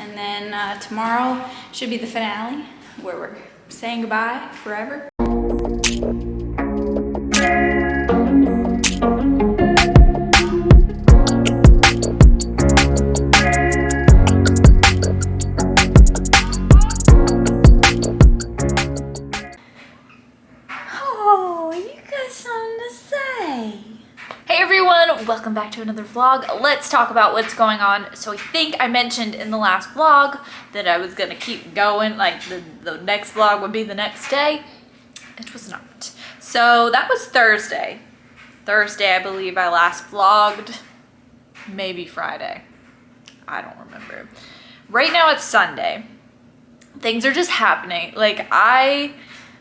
And then tomorrow should be the finale where we're saying goodbye forever. Welcome back to another vlog. Let's talk about what's going on. So I think I mentioned in the last vlog that I was gonna keep going, like the next vlog would be the next day. It was not. So that was Thursday. Thursday, I believe I last vlogged. Maybe Friday. I don't remember. Right now it's Sunday. Things are just happening. Like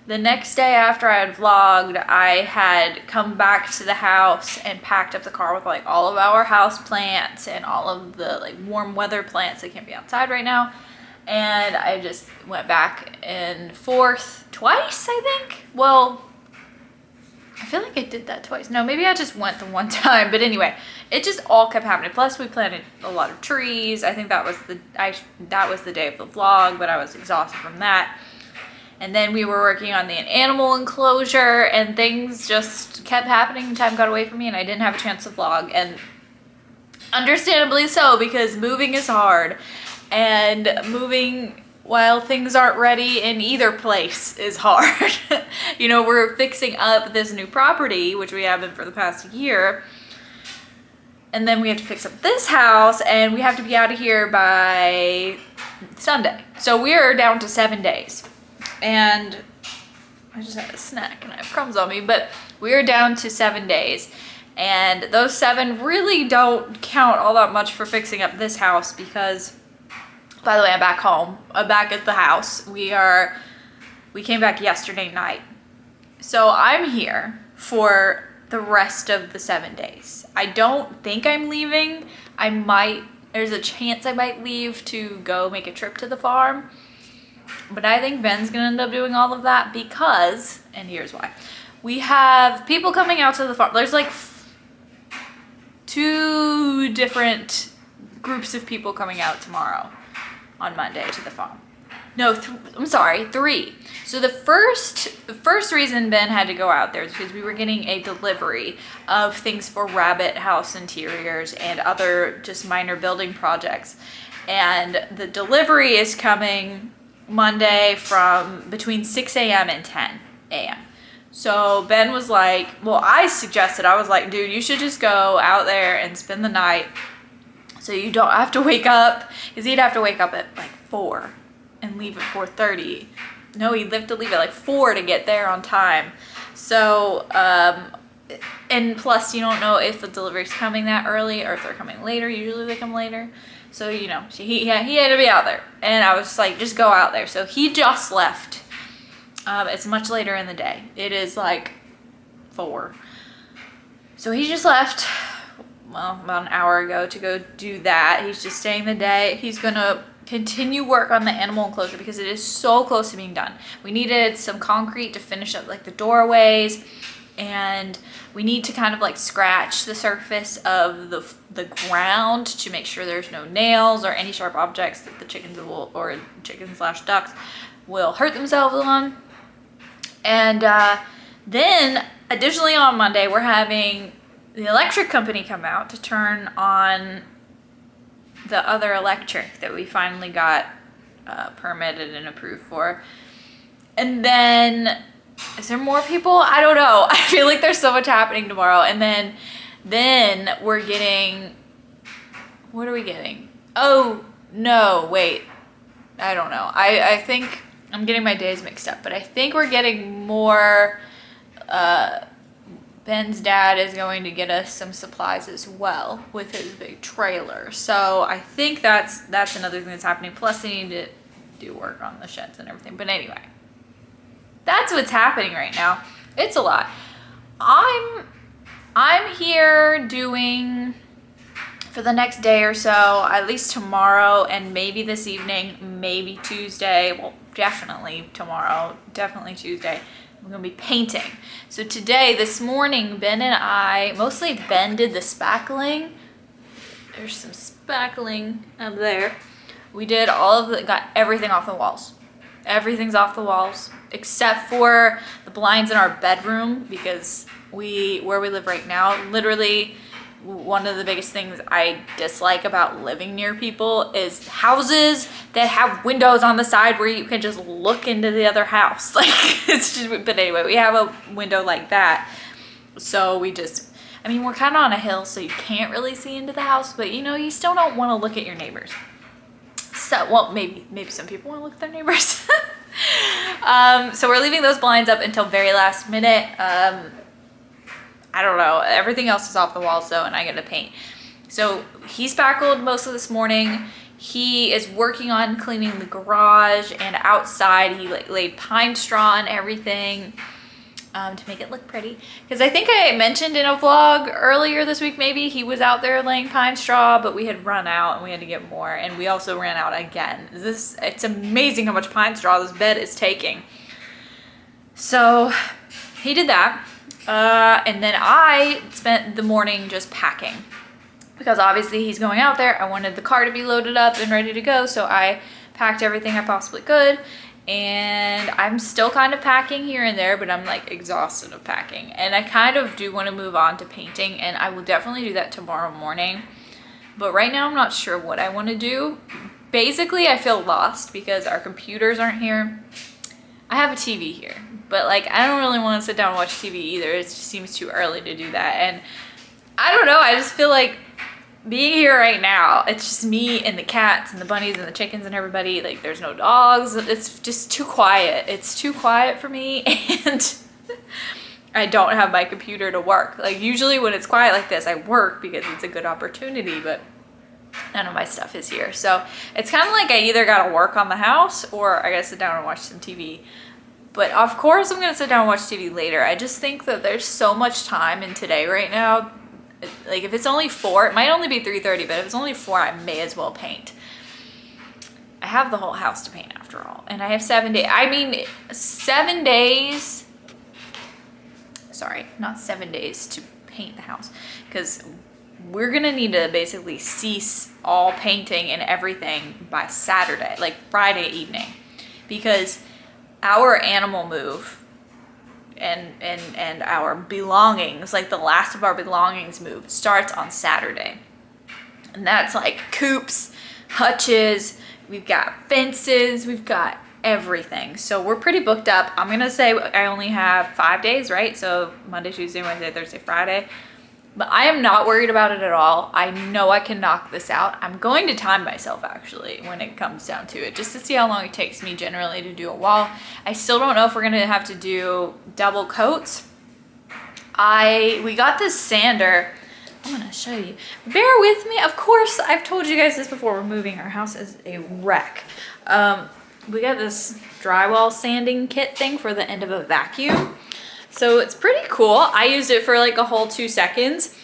the next day after I had vlogged, I had come back to the house and packed up the car with like all of our house plants and all of the like warm weather plants that can't be outside right now. And I just went back and forth twice, I think. Well, I feel like I did that twice. No, maybe I just went the one time. But anyway, it just all kept happening. Plus, we planted a lot of trees. I think that was the day of the vlog, but I was exhausted from that. And then we were working on the animal enclosure and things just kept happening. Time got away from me and I didn't have a chance to vlog. And understandably so, because moving is hard. And moving while things aren't ready in either place is hard. You know, we're fixing up this new property, which we have been for the past year. And then we have to fix up this house and we have to be out of here by Sunday. So we are down to 7 days. And I just had a snack and I have crumbs on me, but we are down to 7 days. And those 7 really don't count all that much for fixing up this house because, by the way, I'm back home. I'm back at the house. We came back yesterday night. So I'm here for the rest of the 7 days. I don't think I'm leaving. There's a chance I might leave to go make a trip to the farm. But I think Ben's gonna end up doing all of that because, and here's why. We have people coming out to the farm. There's like 2 different groups of people coming out tomorrow on Monday to the farm. No, I'm sorry, 3. So the first reason Ben had to go out there is because we were getting a delivery of things for rabbit house interiors and other just minor building projects. And the delivery is coming Monday from between 6 a.m. and 10 a.m. So Ben was like, well, I was like, dude, you should just go out there and spend the night so you don't have to wake up, because he'd have to wake up at like 4 and leave at 4:30. No, he'd have to leave at like 4 to get there on time. So, and plus you don't know if the delivery's coming that early or if they're coming later. Usually they come later. So, you know, he had to be out there. And I was just like, just go out there. So he just left. It's much later in the day. It is like 4. So he just left, well, about an hour ago to go do that. He's just staying the day. He's going to continue work on the animal enclosure because it is so close to being done. We needed some concrete to finish up like the doorways. And we need to kind of like scratch the surface of the ground to make sure there's no nails or any sharp objects that the chickens / ducks will hurt themselves on. And then additionally on Monday, we're having the electric company come out to turn on the other electric that we finally got permitted and approved for. And then, is there more people? I don't know. I feel like there's so much happening tomorrow. And then we're getting, what are we getting? Oh, no, wait. I don't know. I think I'm getting my days mixed up, but I think we're getting more. Ben's dad is going to get us some supplies as well with his big trailer. So I think that's another thing that's happening. Plus they need to do work on the sheds and everything. But anyway. That's what's happening right now. It's a lot. I'm here doing for the next day or so, at least tomorrow and maybe this evening, maybe Tuesday. Well, definitely tomorrow, definitely Tuesday. We're gonna be painting. So today, this morning, Ben and I, mostly Ben did the spackling. There's some spackling up there. We did all of the, got everything off the walls. Everything's off the walls except for the blinds in our bedroom, because where we live right now, literally one of the biggest things I dislike about living near people is houses that have windows on the side where you can just look into the other house. Like, it's just, but anyway, we have a window like that. So we just, I mean, we're kind of on a hill, so you can't really see into the house, but you know, you still don't want to look at your neighbors. So, well, maybe some people want to look at their neighbors. So we're leaving those blinds up until very last minute. I don't know. Everything else is off the walls though, and I get to paint. So he spackled most of this morning. He is working on cleaning the garage and outside. He laid pine straw and everything to make it look pretty. Because I think I mentioned in a vlog earlier this week, maybe he was out there laying pine straw, but we had run out and we had to get more. And we also ran out again. It's amazing how much pine straw this bed is taking. So he did that. And then I spent the morning just packing, because obviously he's going out there. I wanted the car to be loaded up and ready to go, so I packed everything I possibly could. And I'm still kind of packing here and there, but I'm like exhausted of packing, and I kind of do want to move on to painting, and I will definitely do that tomorrow morning. But right now I'm not sure what I want to do. Basically, I feel lost because our computers aren't here. I have a TV here, but like, I don't really want to sit down and watch TV either. It just seems too early to do that. And I don't know, I just feel like being here right now, it's just me and the cats and the bunnies and the chickens and everybody. Like, there's no dogs. It's just too quiet. It's too quiet for me, and I don't have my computer to work. Like, usually when it's quiet like this, I work because it's a good opportunity, but none of my stuff is here. So it's kind of like I either gotta work on the house or I gotta sit down and watch some TV. But of course I'm gonna sit down and watch TV later. I just think that there's so much time in today right now. Like, if it's only 4, it might only be 3:30, but if it's only 4, I may as well paint. I have the whole house to paint after all. And I have 7 days. I mean, 7 days. Sorry, not 7 days to paint the house, because we're gonna need to basically cease all painting and everything by Saturday, like Friday evening, because our animal move and our belongings, like the last of our belongings move, starts on Saturday. And that's like coops, hutches, we've got fences, we've got everything. So we're pretty booked up. I'm gonna say I only have 5 days, right? So Monday, Tuesday, Wednesday, Thursday, Friday. But I am not worried about it at all. I know I can knock this out. I'm going to time myself actually when it comes down to it, just to see how long it takes me generally to do a wall. I still don't know if we're gonna have to do double coats. We got this sander. I'm gonna show you. Bear with me. Of course, I've told you guys this before. We're moving. Our house is a wreck. We got this drywall sanding kit thing for the end of a vacuum. So it's pretty cool. I used it for like a whole 2 seconds,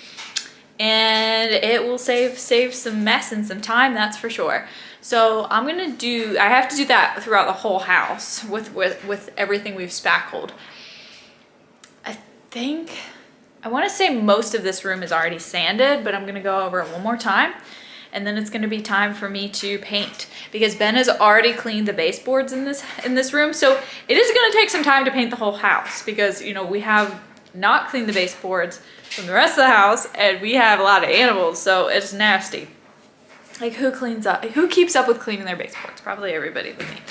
and it will save some mess and some time, that's for sure. So I have to do that throughout the whole house with everything we've spackled. I want to say most of this room is already sanded, but I'm gonna go over it one more time. And then it's gonna be time for me to paint, because Ben has already cleaned the baseboards in this room. So it is gonna take some time to paint the whole house, because you know, we have not cleaned the baseboards from the rest of the house, and we have a lot of animals, so it's nasty. Like, who keeps up with cleaning their baseboards? Probably everybody but me.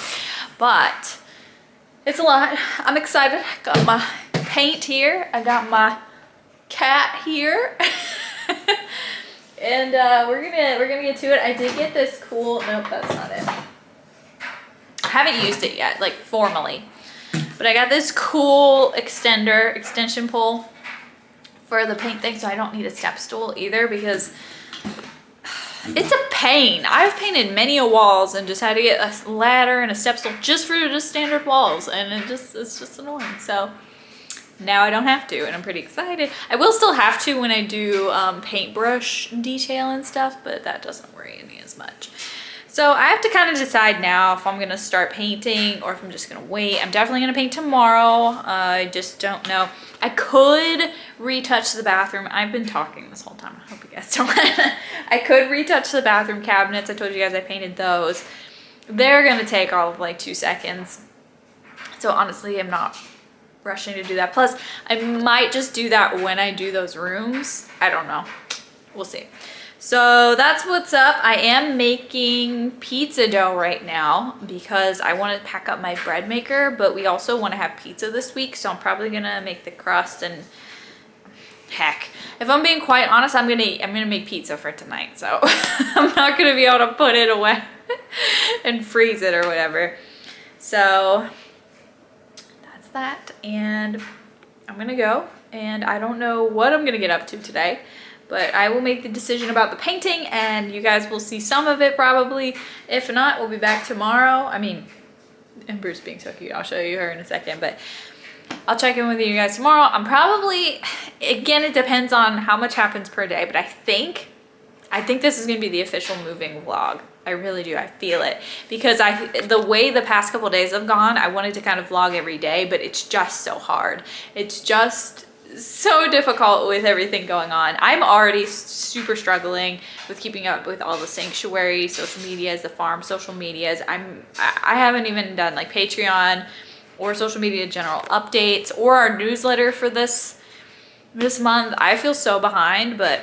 But it's a lot. I'm excited. Got my paint here. I got my cat here. And we're gonna get to it. I did get this cool, nope, that's not it. I haven't used it yet, like formally. But I got this cool extension pole for the paint thing, so I don't need a step stool either, because it's a pain. I've painted many walls and just had to get a ladder and a step stool just for just standard walls, and it's just annoying. So now I don't have to, and I'm pretty excited. I will still have to when I do paintbrush detail and stuff, but that doesn't worry me as much. So I have to kind of decide now if I'm gonna start painting or if I'm just gonna wait. I'm definitely gonna paint tomorrow. I just don't know. I could retouch the bathroom. I've been talking this whole time. I hope you guys don't mind. I could retouch the bathroom cabinets. I told you guys I painted those. They're gonna take all of like 2 seconds. So honestly, I'm not rushing to do that. Plus, I might just do that when I do those rooms. I don't know. We'll see. So that's what's up. I am making pizza dough right now because I want to pack up my bread maker, but we also want to have pizza this week. So I'm probably gonna make the crust, and heck, if I'm being quite honest, I'm gonna make pizza for tonight. So I'm not gonna be able to put it away and freeze it or whatever. So that's that, and I'm gonna go, and I don't know what I'm gonna get up to today. But I will make the decision about the painting, and you guys will see some of it probably. If not, we'll be back tomorrow. I mean, Ember's being so cute. I'll show you her in a second, but I'll check in with you guys tomorrow. I'm probably, again, it depends on how much happens per day, but I think this is gonna be the official moving vlog. I really do, I feel it. Because the way the past couple days have gone, I wanted to kind of vlog every day, but it's just so hard. It's just so difficult with everything going on. I'm already super struggling with keeping up with all the sanctuary social medias, the farm social medias. I haven't even done like Patreon or social media general updates or our newsletter for this month. I feel so behind, but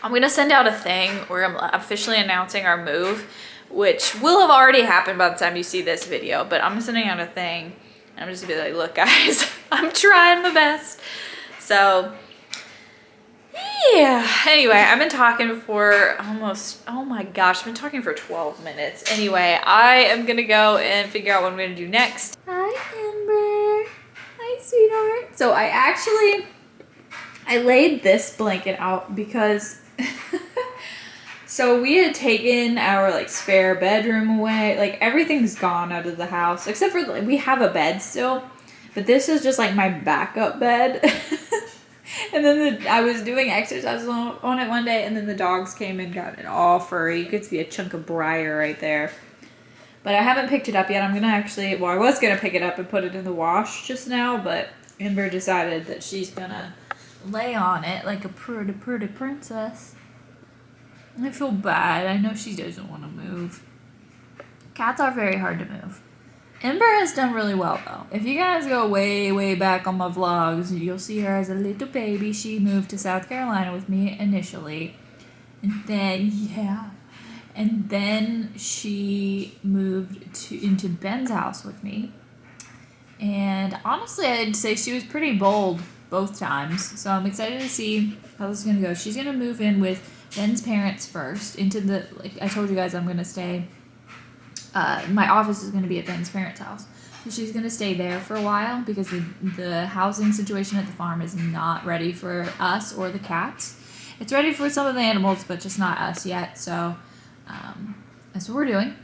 I'm gonna send out a thing where I'm officially announcing our move, which will have already happened by the time you see this video, but I'm sending out a thing. I'm just gonna be like, look guys, I'm trying my best. So yeah, anyway, I've been talking for almost, oh my gosh, I've been talking for 12 minutes. Anyway, I am gonna go and figure out what I'm gonna do next. Hi Ember, hi sweetheart. So I laid this blanket out because so we had taken our like spare bedroom away. Like everything's gone out of the house except for we have a bed still, but this is just like my backup bed. And then I was doing exercises on it one day, and then the dogs came and got it all furry. You could see a chunk of briar right there. But I haven't picked it up yet. I'm gonna actually, well, I was gonna pick it up and put it in the wash just now, but Ember decided that she's gonna lay on it like a pretty princess. I feel bad. I know she doesn't want to move. Cats are very hard to move. Ember has done really well though. If you guys go way back on my vlogs, you'll see her as a little baby. She moved to South Carolina with me initially. And then she moved into Ben's house with me. And honestly, I'd say she was pretty bold both times. So I'm excited to see how this is going to go. She's going to move in with Ben's parents first into the, like I told you guys, I'm going to stay, my office is going to be at Ben's parents' house. So she's going to stay there for a while because the housing situation at the farm is not ready for us or the cats. It's ready for some of the animals, but just not us yet. So that's what we're doing.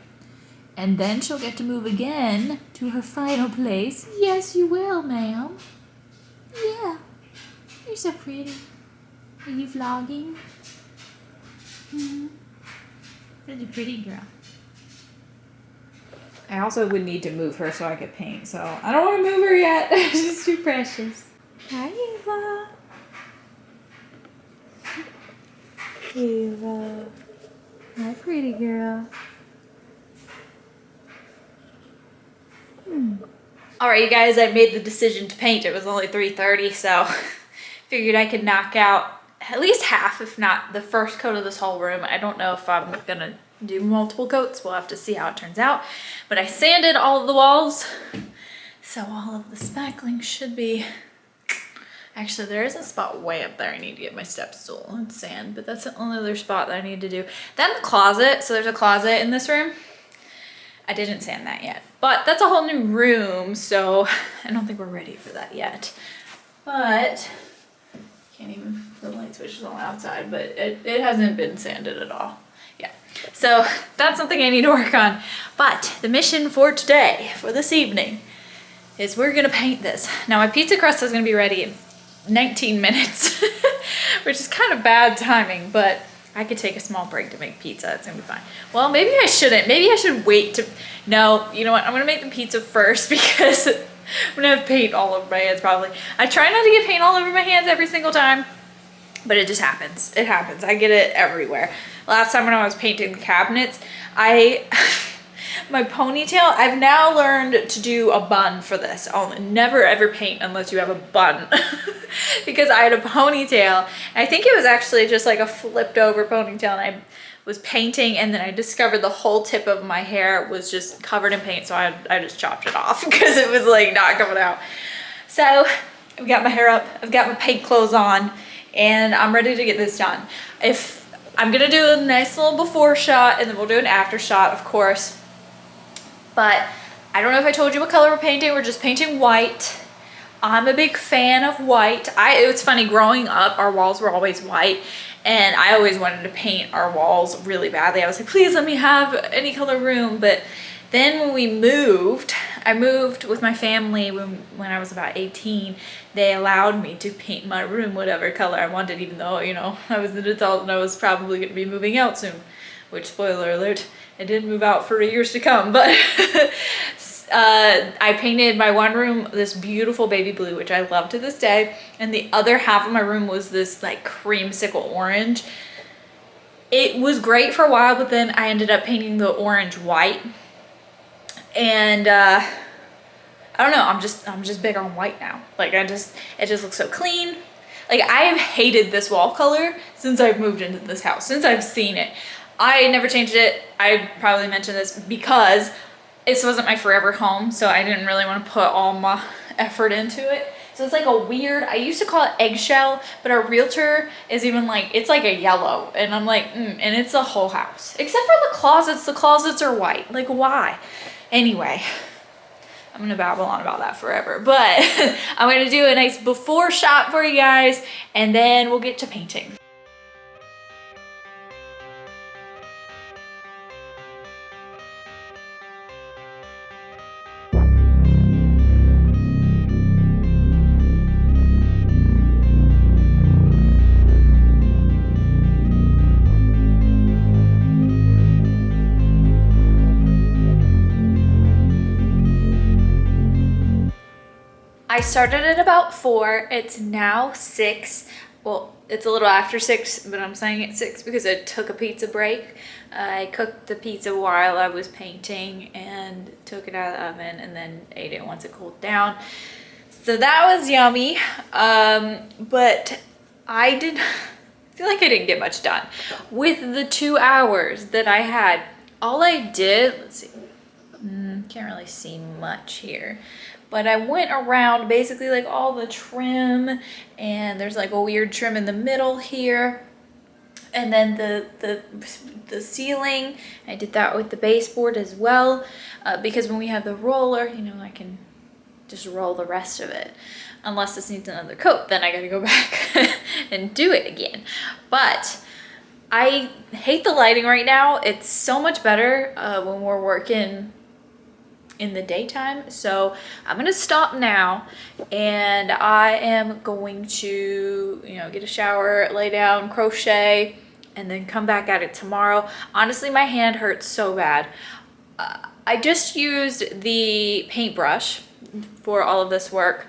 And then she'll get to move again to her final place. Yes, you will, ma'am. Yeah. You're so pretty. Are you vlogging? Mm-hmm. Such a pretty girl. I also would need to move her so I could paint, so I don't want to move her yet. She's too precious. Hi, Eva. Eva. Hi, pretty girl. All right, you guys, I made the decision to paint. It was only 3:30, so figured I could knock out at least half, if not the first coat of this whole room. I don't know if I'm gonna do multiple coats. We'll have to see how it turns out. But I sanded all of the walls, so all of the spackling should be... Actually, there is a spot way up there I need to get my step stool and sand, but that's the only other spot that I need to do. Then the closet, so there's a closet in this room. I didn't sand that yet, but that's a whole new room, so I don't think we're ready for that yet. But, can't even, the light switch is on outside, but it hasn't been sanded at all. Yeah, so that's something I need to work on. But the mission for today, for this evening, is we're gonna paint this. Now my pizza crust is gonna be ready in 19 minutes, which is kind of bad timing, but I could take a small break to make pizza. It's gonna be fine. Well, maybe I shouldn't. Maybe I should wait to, no, you know what? I'm gonna make the pizza first because I'm gonna have paint all over my hands probably. I try not to get paint all over my hands every single time, but it just happens. It happens. I get it everywhere. Last time when I was painting the cabinets, my ponytail, I've now learned to do a bun for this. I'll never ever paint unless you have a bun because I had a ponytail. And I think it was actually just like a flipped over ponytail, and I was painting and then I discovered the whole tip of my hair was just covered in paint. So I just chopped it off because it was like not coming out. So I've got my hair up, I've got my paint clothes on, and I'm ready to get this done. I'm gonna do a nice little before shot and then we'll do an after shot, of course. But I don't know if I told you what color we're painting. We're just painting white. I'm a big fan of white. It's funny, growing up, our walls were always white, and I always wanted to paint our walls really badly. I was like, please let me have any color room. But then when we moved, I moved with my family when I was about 18. They allowed me to paint my room whatever color I wanted, even though, you know, I was an adult and I was probably going to be moving out soon. Which, spoiler alert, I didn't move out for years to come. But I painted my one room this beautiful baby blue, which I love to this day. And the other half of my room was this like creamsicle orange. It was great for a while, but then I ended up painting the orange white. And I don't know, I'm just big on white now. Like it just looks so clean. Like I've hated this wall color since I've moved into this house, since I've seen it. I never changed it. I probably mentioned this because this wasn't my forever home, so I didn't really want to put all my effort into it. So it's like a weird, I used to call it eggshell, but our realtor is even like, it's like a yellow. And I'm like, and it's a whole house. Except for the closets. The closets are white. Like why? Anyway, I'm gonna babble on about that forever. But I'm gonna do a nice before shot for you guys, and then we'll get to painting. I started at about 4. It's now 6. Well, it's a little after 6, but I'm saying it's 6 because I took a pizza break. I cooked the pizza while I was painting and took it out of the oven and then ate it once it cooled down. So that was yummy. But I feel like I didn't get much done. With the 2 hours that I had, all I did, let's see, can't really see much here. But I went around basically like all the trim, and there's like a weird trim in the middle here. And then the ceiling, I did that with the baseboard as well. Because when we have the roller, you know, I can just roll the rest of it. Unless this needs another coat, then I gotta go back and do it again. But I hate the lighting right now. It's so much better when we're working in the daytime. So I'm gonna stop now, and I am going to, you know, get a shower, lay down, crochet, and then come back at it tomorrow. Honestly, my hand hurts so bad. I just used the paintbrush for all of this work,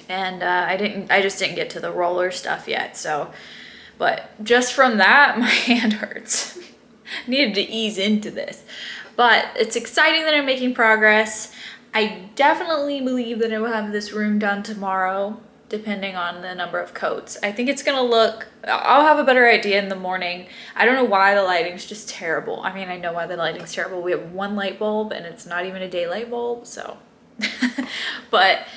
and I just didn't get to the roller stuff yet. So, but just from that, my hand hurts. Needed to ease into this. But it's exciting that I'm making progress. I definitely believe that I will have this room done tomorrow, depending on the number of coats. I think it's gonna look, I'll have a better idea in the morning. I don't know why the lighting's just terrible. I mean, I know why the lighting's terrible. We have one light bulb and it's not even a daylight bulb, so. But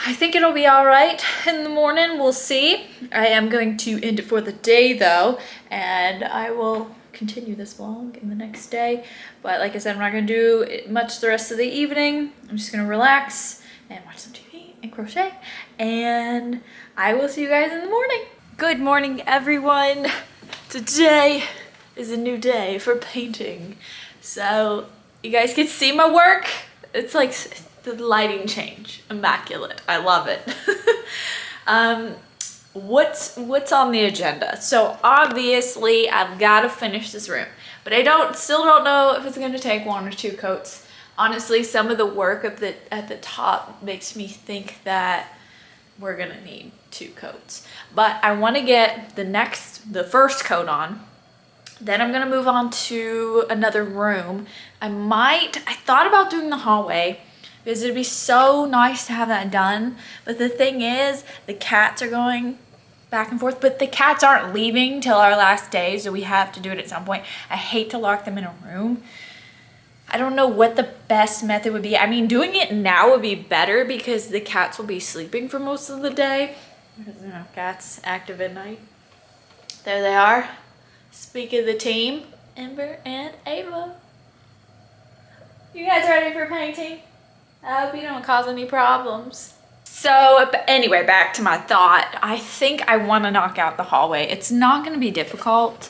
I think it'll be all right in the morning, we'll see. I am going to end it for the day though, and I will continue this vlog in the next day. But like I said, I'm not gonna do much the rest of the evening. I'm just gonna relax and watch some TV and crochet, and I will see you guys in the morning. Good morning, everyone. Today is a new day for painting, so you guys can see my work. It's like the lighting change, immaculate. I love it. what's on the agenda? So obviously I've got to finish this room, but I still don't know if it's going to take 1 or 2 coats. Honestly, some of the work at the top makes me think that we're gonna need 2 coats. But I want to get the first coat on. Then I'm gonna move on to another room. I thought about doing the hallway because it'd be so nice to have that done. But the thing is, the cats are going back and forth, but the cats aren't leaving till our last day, so we have to do it at some point. I hate to lock them in a room. I don't know what the best method would be. I mean, doing it now would be better because the cats will be sleeping for most of the day. Because, you know, cats active at night. There they are. Speak of the team, Ember and Ava. You guys ready for painting? I hope you don't cause any problems. So anyway, back to my thought. I think I want to knock out the hallway. It's not going to be difficult.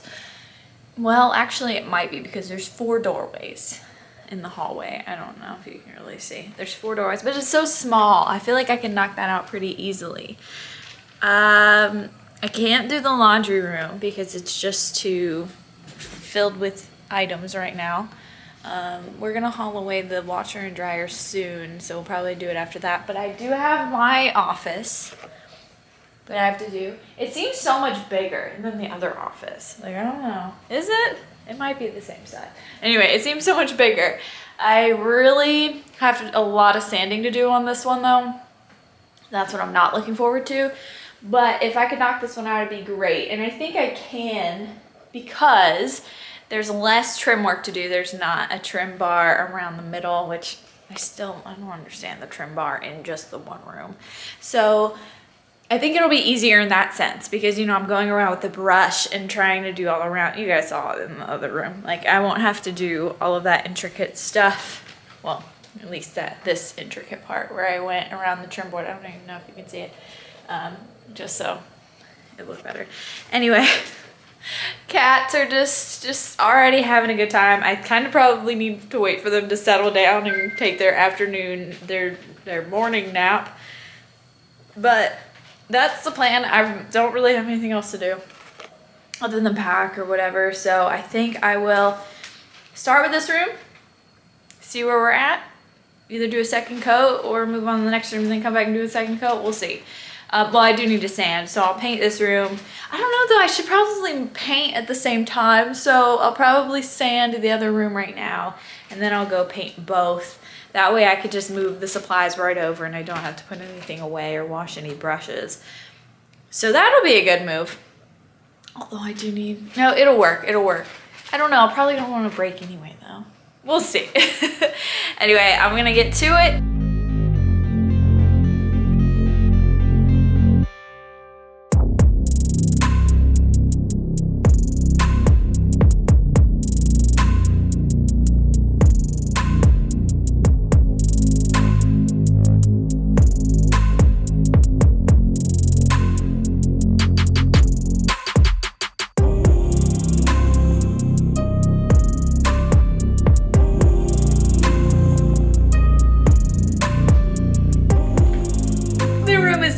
Well, actually it might be because there's 4 doorways in the hallway. I don't know if you can really see. There's 4 doorways, but it's so small. I feel like I can knock that out pretty easily. I can't do the laundry room because it's just too filled with items right now. We're gonna haul away the washer and dryer soon, so we'll probably do it after that. But I do have my office that I have to do. It seems so much bigger than the other office. Like, I don't know. Is it? It might be the same size. Anyway, it seems so much bigger. I really have a lot of sanding to do on this one though. That's what I'm not looking forward to. But if I could knock this one out, it'd be great. And I think I can because there's less trim work to do. There's not a trim bar around the middle, which I don't understand the trim bar in just the one room. So I think it'll be easier in that sense because, you know, I'm going around with the brush and trying to do all around. You guys saw it in the other room. Like, I won't have to do all of that intricate stuff. Well, at least this intricate part where I went around the trim board. I don't even know if you can see it. Just so it looked better. Anyway, cats are just already having a good time. I kind of probably need to wait for them to settle down and take their afternoon, their morning nap. But that's the plan. I don't really have anything else to do other than pack or whatever. So I think I will start with this room, see where we're at, either do a second coat or move on to the next room and then come back and do a second coat. We'll see. Well, I do need to sand, so I'll paint this room. I don't know though, I should probably paint at the same time. So I'll probably sand the other room right now and then I'll go paint both. That way I could just move the supplies right over and I don't have to put anything away or wash any brushes. So that'll be a good move. Although I do need, no, it'll work. I don't know, I probably don't want to break anyway though. We'll see. Anyway, I'm gonna get to it.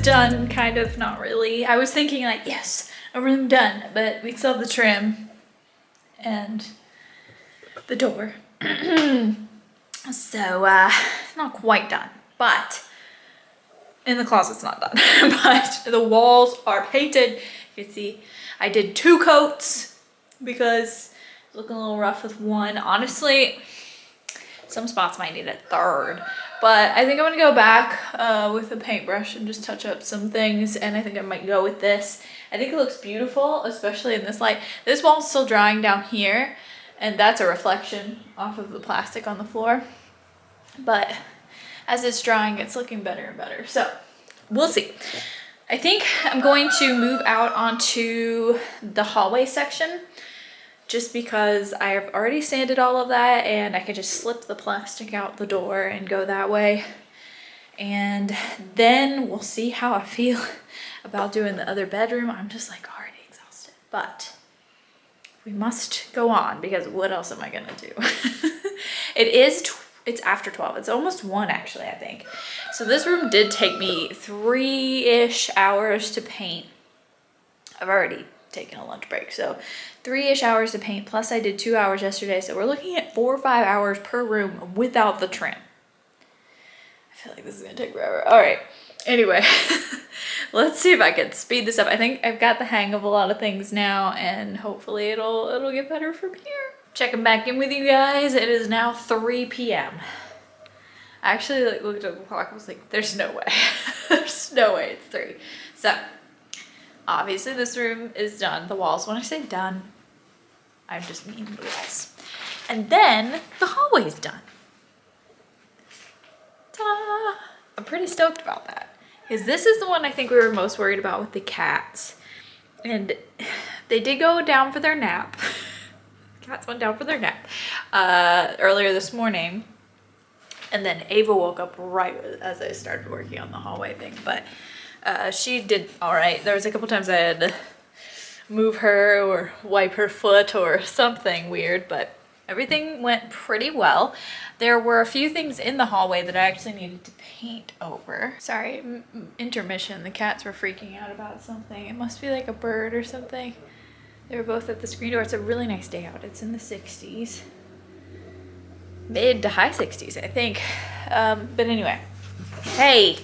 Done, kind of, not really. I was thinking like, yes, a room done, but we still have the trim and the door. So not quite done, but in the closet's not done. But the walls are painted. You can see I did 2 coats because it's looking a little rough with one. Honestly, some spots might need a 3rd. But I think I'm gonna go back with a paintbrush and just touch up some things, and I think I might go with this. I think it looks beautiful, especially in this light. This wall's still drying down here, and that's a reflection off of the plastic on the floor. But as it's drying, it's looking better and better. So we'll see. I think I'm going to move out onto the hallway section, just because I have already sanded all of that and I could just slip the plastic out the door and go that way. And then we'll see how I feel about doing the other bedroom. I'm just like already exhausted, but we must go on because what else am I gonna do? It's after 12. It's almost 1 actually, I think. So this room did take me 3-ish hours to paint. I've already taken a lunch break. So 3-ish hours to paint, plus I did 2 hours yesterday. So we're looking at 4 or 5 hours per room without the trim. I feel like this is gonna take forever. All right, anyway, let's see if I can speed this up. I think I've got the hang of a lot of things now, and hopefully it'll get better from here. Checking back in with you guys. It is now 3 p.m. I actually looked at the clock. I was like, there's no way. There's no way it's 3. So obviously this room is done. The walls, when I say done, I just mean the walls. And then the hallway's done. Ta-da! I'm pretty stoked about that. Because this is the one I think we were most worried about with the cats. And they did go down for their nap. Cats went down for their nap earlier this morning. And then Ava woke up right as I started working on the hallway thing. But she did all right. There was a couple times I had to move her or wipe her foot or something weird, but everything went pretty well. There were a few things in the hallway that I actually needed to paint over. Sorry, intermission. The cats were freaking out about something. It must be like a bird or something. They were both at the screen door. It's a really nice day out. It's in the 60s. Mid to high 60s, I think. But anyway. Hey,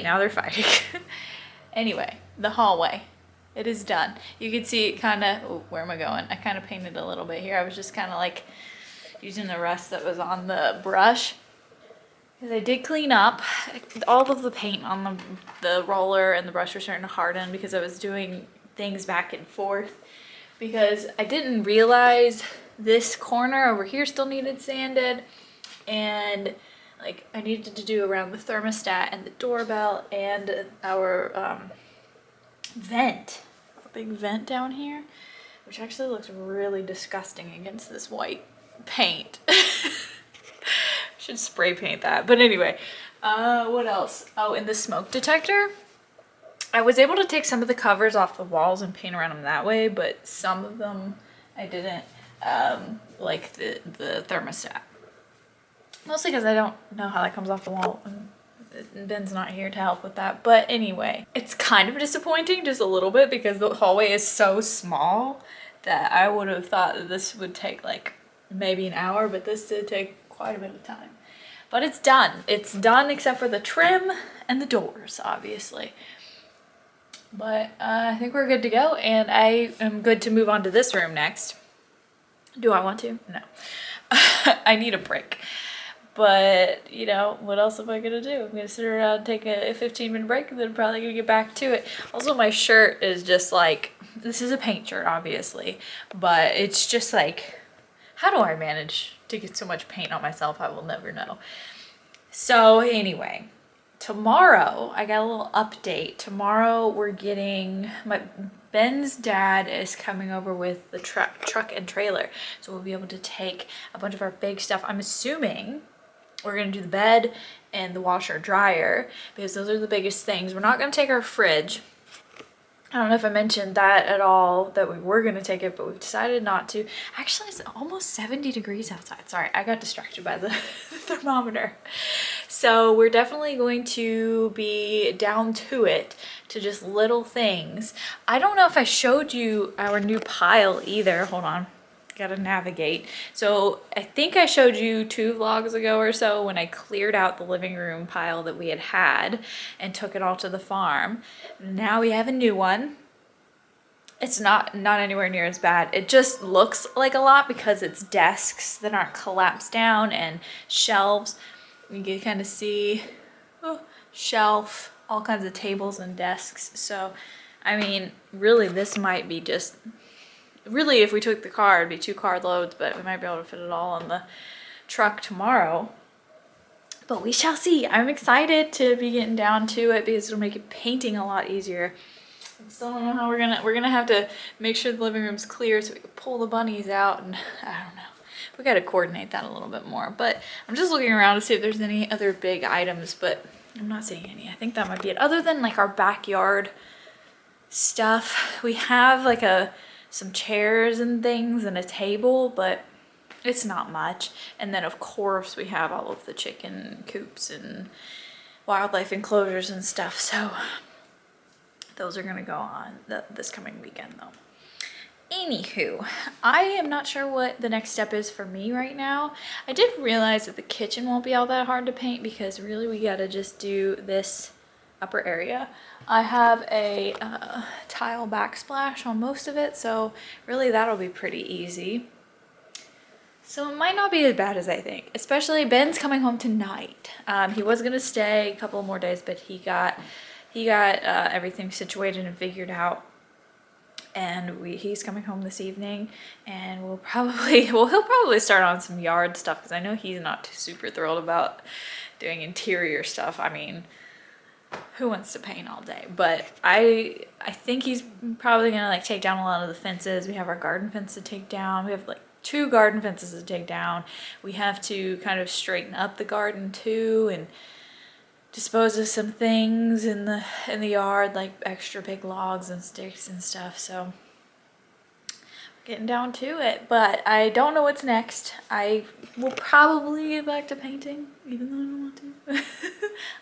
now they're fighting. Anyway, the hallway. It is done. You can see it kind of, oh, where am I going? I kind of painted a little bit here. I was just kind of like using the rest that was on the brush. Because I did clean up. All of the paint on the roller and the brush were starting to harden because I was doing things back and forth. Because I didn't realize this corner over here still needed sanded. And like I needed to do around the thermostat and the doorbell and our vent. A big vent down here, which actually looks really disgusting against this white paint. Should spray paint that. But anyway, what else? Oh, and the smoke detector. I was able to take some of the covers off the walls and paint around them that way, but some of them I didn't, like the thermostat. Mostly because I don't know how that comes off the wall, and Ben's not here to help with that. But anyway, it's kind of disappointing just a little bit because the hallway is so small that I would have thought that this would take like maybe an hour, but this did take quite a bit of time. But it's done. It's done except for the trim and the doors, obviously. But I think we're good to go, and I am good to move on to this room next. Do I want to? No. I need a break. But, you know, what else am I going to do? I'm going to sit around and take a 15-minute break, and then I'm probably going to get back to it. Also, my shirt is just like, this is a paint shirt, obviously, but it's just like, how do I manage to get so much paint on myself? I will never know. So anyway, tomorrow, I got a little update. Tomorrow we're getting, Ben's dad is coming over with the truck and trailer. So we'll be able to take a bunch of our big stuff. I'm assuming we're going to do the bed and the washer dryer because those are the biggest things. We're not going to take our fridge. I don't know if I mentioned that at all, that we were going to take it, but we've decided not to. Actually, it's almost 70 degrees outside. Sorry, I got distracted by the thermometer. So we're definitely going to be down to it, to just little things. I don't know if I showed you our new pile either. Hold on. Gotta navigate. So I think I showed you 2 vlogs ago or so when I cleared out the living room pile that we had and took it all to the farm. Now we have a new one. It's not anywhere near as bad. It just looks like a lot because it's desks that aren't collapsed down and shelves. You can kind of see shelf, all kinds of tables and desks. So I mean, really this might be just, really if we took the car it'd be 2 car loads, but we might be able to fit it all on the truck tomorrow. But we shall see. I'm excited to be getting down to it because it'll make painting a lot easier. I still don't know how we're gonna have to make sure the living room's clear so we can pull the bunnies out, and I don't know. We gotta coordinate that a little bit more. But I'm just looking around to see if there's any other big items, but I'm not seeing any. I think that might be it. Other than like our backyard stuff, we have like some chairs and things and a table, but it's not much. And then of course we have all of the chicken coops and wildlife enclosures and stuff. So Those are gonna go on this coming weekend though. Anywho, I am not sure what the next step is for me right now. I did realize that the kitchen won't be all that hard to paint because really we gotta just do this upper area. I have a tile backsplash on most of it, so really that'll be pretty easy. So it might not be as bad as I think, especially Ben's coming home tonight. He was gonna stay a couple more days, but he got everything situated and figured out. And he's coming home this evening, and he'll probably start on some yard stuff because I know he's not too super thrilled about doing interior stuff. I mean, who wants to paint all day? But I think he's probably gonna like take down a lot of the fences. We have our garden fence to take down. We have like 2 garden fences to take down. We have to kind of straighten up the garden too and dispose of some things in the yard, like extra big logs and sticks and stuff. So we're getting down to it, but I don't know what's next. I will probably get back to painting, even though I don't want to.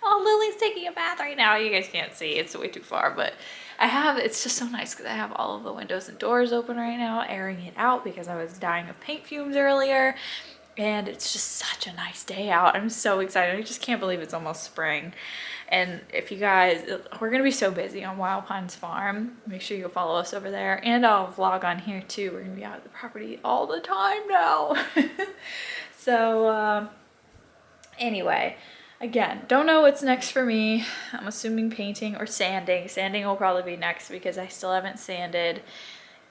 Oh, Lily's taking a bath right now. You guys can't see, it's way too far, but it's just so nice because I have all of the windows and doors open right now, airing it out because I was dying of paint fumes earlier. And it's just such a nice day out. I'm so excited. I just can't believe it's almost spring. And if you guys, we're gonna be so busy on Wild Pines Farm. Make sure you go follow us over there. And I'll vlog on here too. We're gonna be out at the property all the time now. So anyway, again, don't know what's next for me. I'm assuming painting or sanding. Sanding will probably be next because I still haven't sanded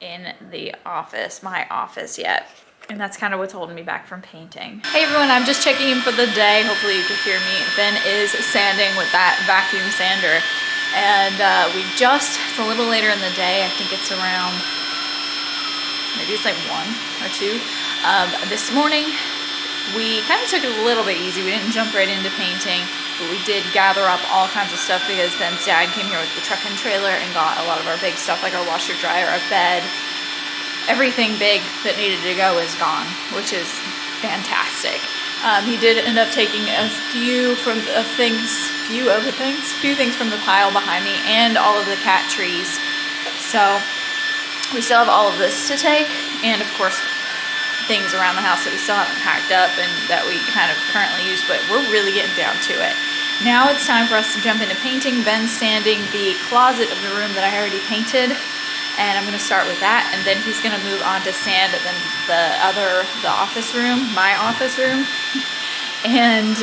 in the office, my office yet. And that's kind of what's holding me back from painting. Hey everyone, I'm just checking in for the day. Hopefully you can hear me. Ben is sanding with that vacuum sander. And it's a little later in the day. I think it's around, maybe it's like 1 or 2. This morning, we kind of took it a little bit easy. We didn't jump right into painting, but we did gather up all kinds of stuff because Ben's dad came here with the truck and trailer and got a lot of our big stuff, like our washer, dryer, our bed. Everything big that needed to go is gone, which is fantastic. He did end up taking a few things from the pile behind me and all of the cat trees. So we still have all of this to take, and of course things around the house that we still haven't packed up and that we kind of currently use, but we're really getting down to it. Now it's time for us to jump into painting. Ben's sanding the closet of the room that I already painted. And I'm gonna start with that, and then he's gonna move on to sand then the office room, my office room, and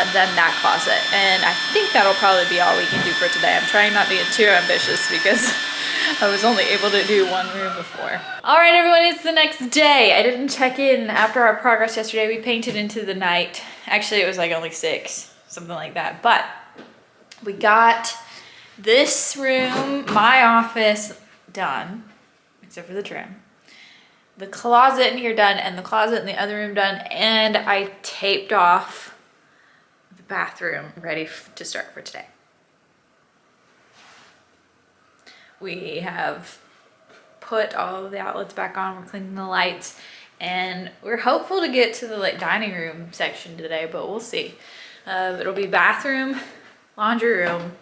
then that closet. And I think that'll probably be all we can do for today. I'm trying not to get too ambitious because I was only able to do 1 room before. All right, everyone, it's the next day. I didn't check in after our progress yesterday. We painted into the night. Actually, it was like only 6, something like that. But we got this room, my office, done, except for the trim. The closet in here done, and the closet in the other room done, and I taped off the bathroom ready to start for today. We have put all of the outlets back on, we're cleaning the lights, and we're hopeful to get to the dining room section today, but we'll see. It'll be bathroom, laundry room,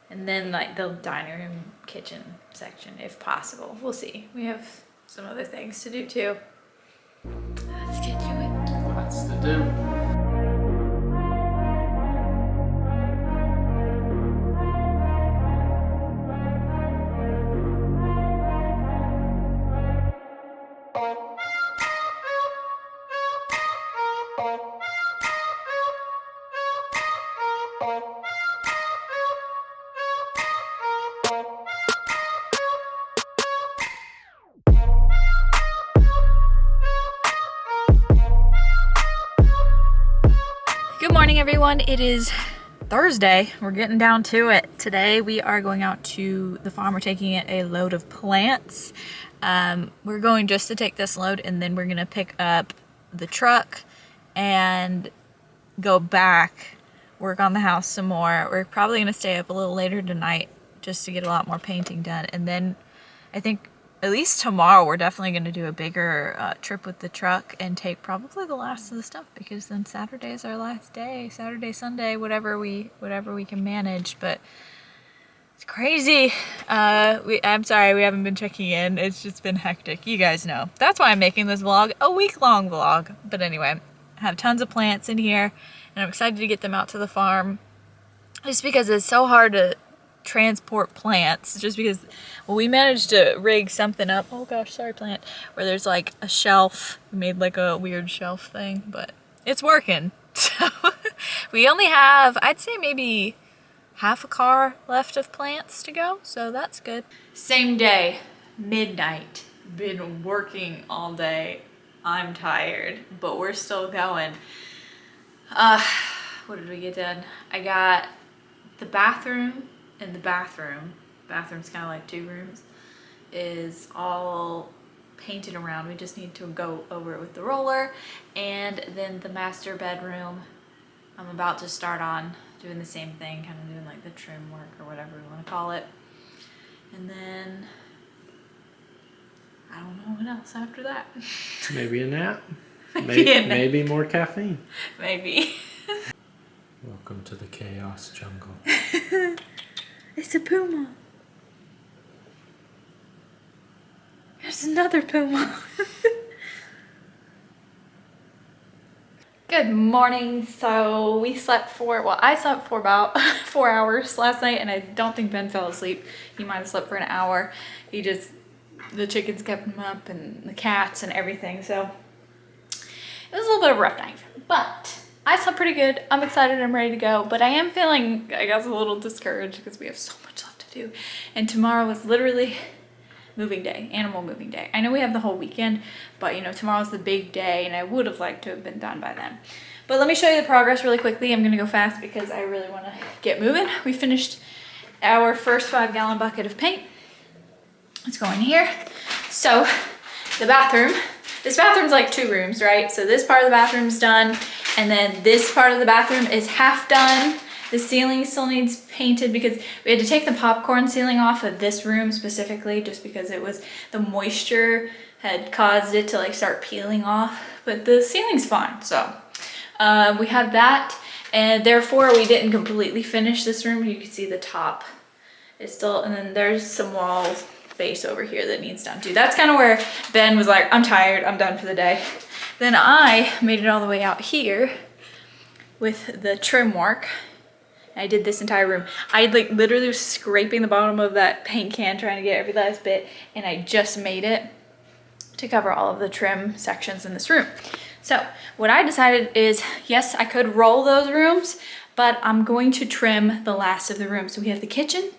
and then the dining room, kitchen section if possible. We'll see. We have some other things to do too. Let's get to it. Lots to do. Good morning, everyone. It is Thursday. We're getting down to it. Today we are going out to the farm. We're taking a load of plants. We're going just to take this load, and then we're gonna pick up the truck and go back, work on the house some more. We're probably gonna stay up a little later tonight just to get a lot more painting done. And then I think at least tomorrow we're definitely going to do a bigger trip with the truck and take probably the last of the stuff, because then Saturday is our last day. Saturday, Sunday, whatever we can manage. But It's crazy. I'm sorry we haven't been checking in. It's just been hectic. You guys know. That's why I'm making this vlog, a week-long vlog. But anyway, I have tons of plants in here, and I'm excited to get them out to the farm. Just because it's so hard to transport plants, just because, well, we managed to rig something up. Oh gosh, sorry plant. Where there's like a shelf. We made like a weird shelf thing, but it's working. So we only have, I'd say maybe half a car left of plants to go, so that's good. Same day, midnight. Been working all day. I'm tired, but we're still going. What did we get done? I got the bathroom and the bathroom. Bathroom's kind of like 2 rooms. Is all painted around. We just need to go over it with the roller. And then the master bedroom, I'm about to start on doing the same thing, kind of doing like the trim work or whatever we want to call it. And then I don't know what else after that. Maybe a nap. Maybe more caffeine. Maybe. Welcome to the chaos jungle. It's a puma. There's another puma. Good morning. So we slept I slept for about 4 hours last night, and I don't think Ben fell asleep. He might have slept for an hour. The chickens kept him up, and the cats and everything. So it was a little bit of a rough night, but I slept pretty good. I'm excited. I'm ready to go, but I am feeling, I guess, a little discouraged because we have so much left to do. And tomorrow is literally moving day, animal moving day. I know we have the whole weekend, but you know, tomorrow's the big day, and I would have liked to have been done by then. But let me show you the progress really quickly. I'm gonna go fast because I really wanna get moving. We finished our first 5-gallon bucket of paint. Let's go in here. So the bathroom, this bathroom's like 2 rooms, right? So this part of the bathroom's done, and then this part of the bathroom is half done. The ceiling still needs painted because we had to take the popcorn ceiling off of this room specifically, just because it was, the moisture had caused it to like start peeling off, but the ceiling's fine. So we had that, and therefore we didn't completely finish this room. You can see the top is still, and then there's some wall space over here that needs done too. That's kind of where Ben was like, I'm tired, I'm done for the day. Then I made it all the way out here with the trim work. I did this entire room. I like literally was scraping the bottom of that paint can trying to get every last bit, and I just made it to cover all of the trim sections in this room. So what I decided is, yes, I could roll those rooms, but I'm going to trim the last of the rooms. So we have the kitchen.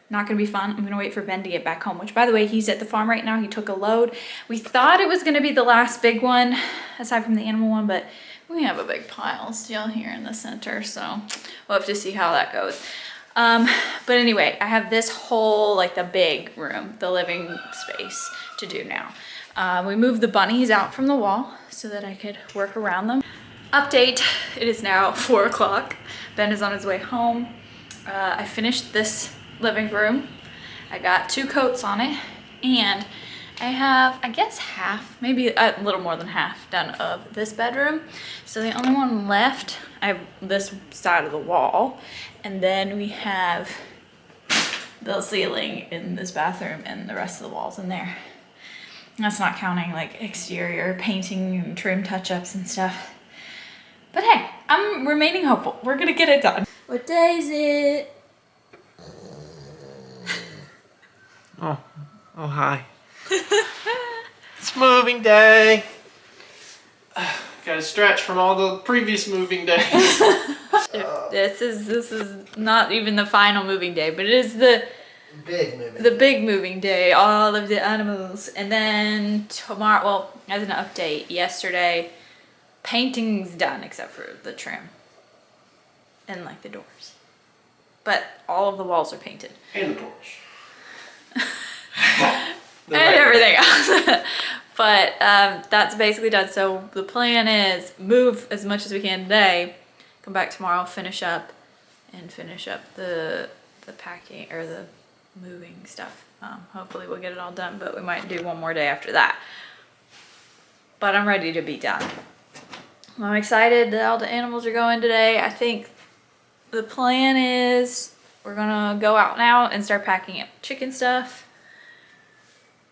Not gonna be fun. I'm gonna wait for Ben to get back home, which by the way, he's at the farm right now. He took a load. We thought it was gonna be the last big one, aside from the animal one, but we have a big pile still here in the center, so we'll have to see how that goes. But anyway, I have this whole, like the big room, the living space to do now. We moved the bunnies out from the wall so that I could work around them. Update, it is now 4 o'clock. Ben is on his way home. I finished this living room. I got 2 coats on it, and I have, I guess, half, maybe a little more than half done of this bedroom. So the only one left, I have this side of the wall, and then we have the ceiling in this bathroom and the rest of the walls in there. That's not counting like exterior painting and trim touch-ups and stuff. But hey, I'm remaining hopeful. We're gonna get it done. What day is it? Oh, hi. It's moving day. Gotta stretch from all the previous moving days. This is not even the final moving day, but it is the big moving day. All of the animals, and then tomorrow. Well, as an update, yesterday, painting's done except for the trim and like the doors, but all of the walls are painted And the porch. and everything else. But that's basically done. So the plan is move as much as we can today, come back tomorrow, finish up the packing or the moving stuff. Hopefully we'll get it all done, but we might do one more day after that. But I'm ready to be done. I'm excited that all the animals are going today. I think the plan is we're gonna go out now and start packing up chicken stuff.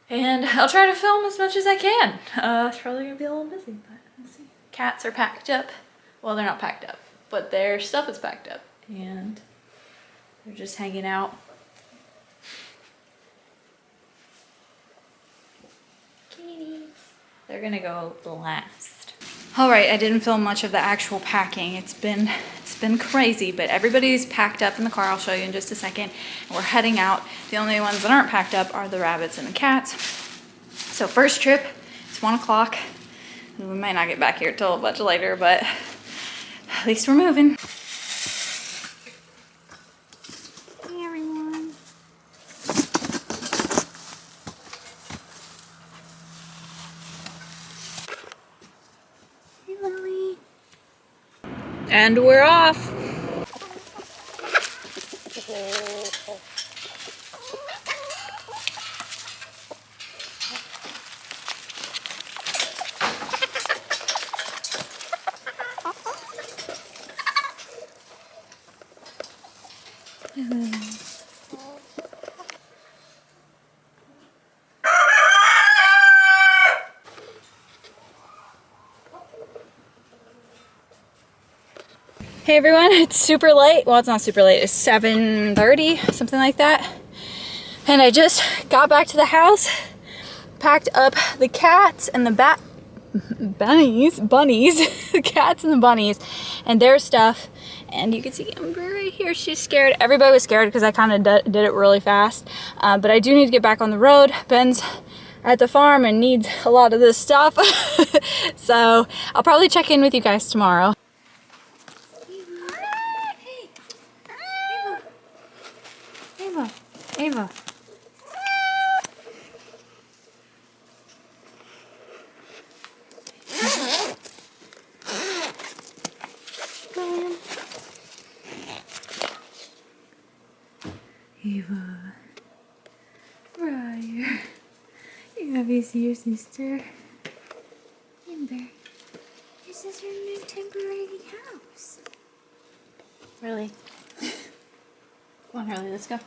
And I'll try to film as much as I can. It's probably gonna be a little busy, but we'll see. Cats are packed up. Well, they're not packed up, but their stuff is packed up. And they're just hanging out. Kitties. They're gonna go last. All right, I didn't film much of the actual packing. It's been crazy, but everybody's packed up in the car. I'll show you in just a second. And we're heading out. The only ones that aren't packed up are the rabbits and the cats. So first trip, it's 1 o'clock. We might not get back here till a bunch later, but at least we're moving. Hey everyone. Hey Lily. And we're off. Hey everyone, it's super late. Well, it's not super late. It's 7:30, something like that. And I just got back to the house, packed up the cats and the bunnies, the cats and the bunnies and their stuff. And you can see Amber right here, she's scared. Everybody was scared because I kind of did it really fast. But I do need to get back on the road. Ben's at the farm and needs a lot of this stuff. So I'll probably check in with you guys tomorrow. Ava. Ava. Briar. You happy to see your sister? Amber. This is your new temporary house. Really? Come on, Harley, let's go.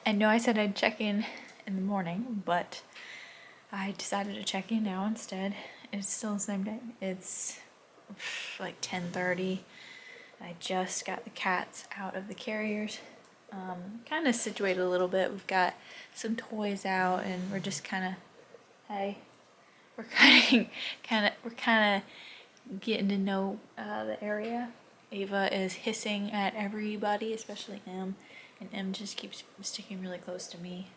I know I said I'd check in the morning, but I decided to check in now instead. It's still the same day. It's like 10:30. I just got the cats out of the carriers. Kind of situated a little bit. We've got some toys out, and we're just kind of, hey, we're kind of getting to know the area. Ava is hissing at everybody, especially Em, and Em just keeps sticking really close to me.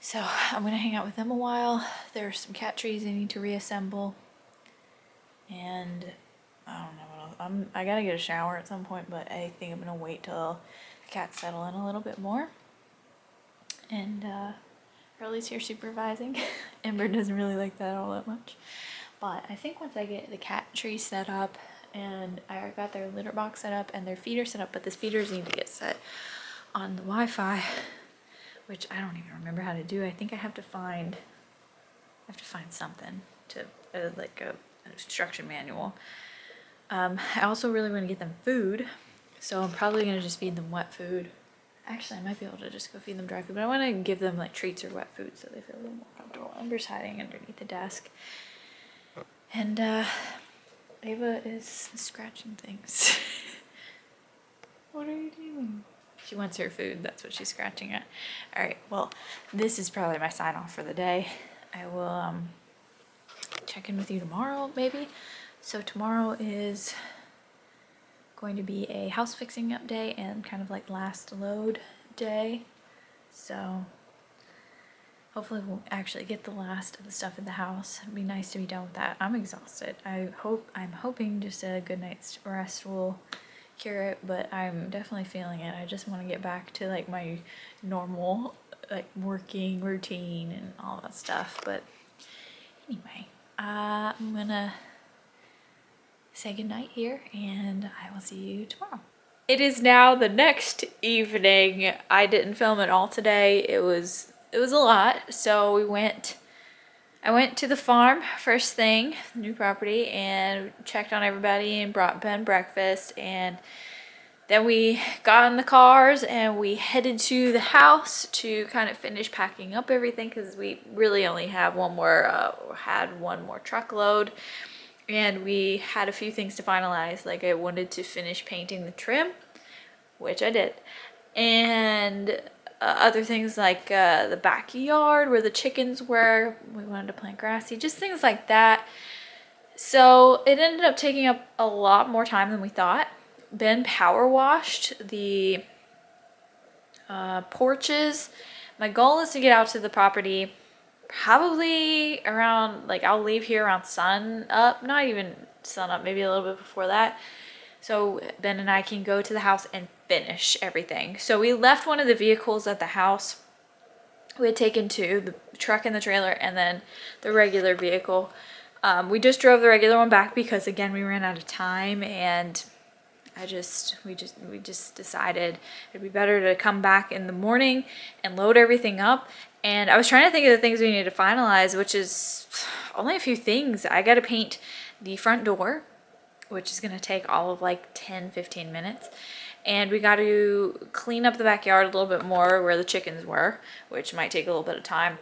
So I'm gonna hang out with them a while. There's some cat trees I need to reassemble, and I don't know what else. I gotta get a shower at some point, but I think I'm gonna wait till the cats settle in a little bit more. And Hurley's here supervising. Ember doesn't really like that all that much, but I think once I get the cat tree set up and I got their litter box set up and their feeder set up, but this feeders need to get set on the Wi-Fi, which I don't even remember how to do. I think I have to find something to like an instruction manual. I also really want to get them food, so I'm probably gonna just feed them wet food Actually, I might be able to just go feed them dry food, but I want to give them like treats or wet food so they feel a little more comfortable. Amber's hiding underneath the desk. And Ava is scratching things. What are you doing? She wants her food. That's what she's scratching at. All right. Well, this is probably my sign off for the day. I will check in with you tomorrow, maybe. So tomorrow is going to be a house fixing up day and kind of like last load day. So hopefully we'll actually get the last of the stuff in the house. It'd be nice to be done with that. I'm exhausted. I'm hoping just a good night's rest will cure it, but I'm definitely feeling it. I just want to get back to like my normal like working routine and all that stuff. But anyway, I'm gonna say goodnight here and I will see you tomorrow. It is now the next evening. I didn't film at all today. It was a lot. So I went to the farm first thing, new property, and checked on everybody and brought Ben breakfast. And then we got in the cars and we headed to the house to kind of finish packing up everything because we really only have one more truckload. And we had a few things to finalize. Like I wanted to finish painting the trim, which I did. And other things like the backyard where the chickens were. We wanted to plant grass seed, just things like that. So it ended up taking up a lot more time than we thought. Ben power washed the porches. My goal is to get out to the property probably around, like I'll leave here around sun up, not even sun up, maybe a little bit before that. So Ben and I can go to the house and finish everything. So we left one of the vehicles at the house. We had taken two, the truck and the trailer, and then the regular vehicle. We just drove the regular one back because again, we ran out of time, and we just decided it'd be better to come back in the morning and load everything up. And I was trying to think of the things we need to finalize, which is only a few things. I got to paint the front door, which is going to take all of like 10-15 minutes. And we got to clean up the backyard a little bit more where the chickens were, which might take a little bit of time.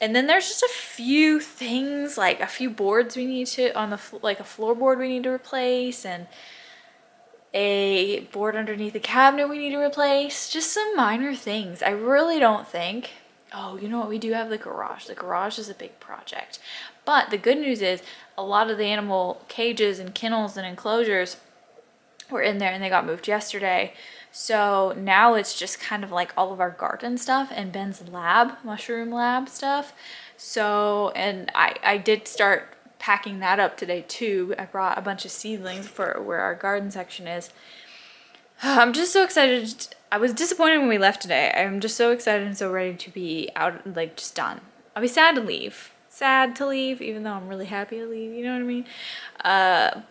And then there's just a few things, like a few boards we need to, like a floorboard we need to replace, and a board underneath the cabinet we need to replace. Just some minor things. I really don't think, oh, you know what, we do have the garage. The garage is a big project. But the good news is a lot of the animal cages and kennels and enclosures were in there and they got moved yesterday. So now it's just kind of like all of our garden stuff and Ben's lab, mushroom lab stuff. So, and I did start packing that up today too. I brought a bunch of seedlings for where our garden section is. I'm just so excited. I was disappointed when we left today. I'm just so excited and so ready to be out, like just done. I'll be sad to leave. Sad to leave, even though I'm really happy to leave, you know what I mean?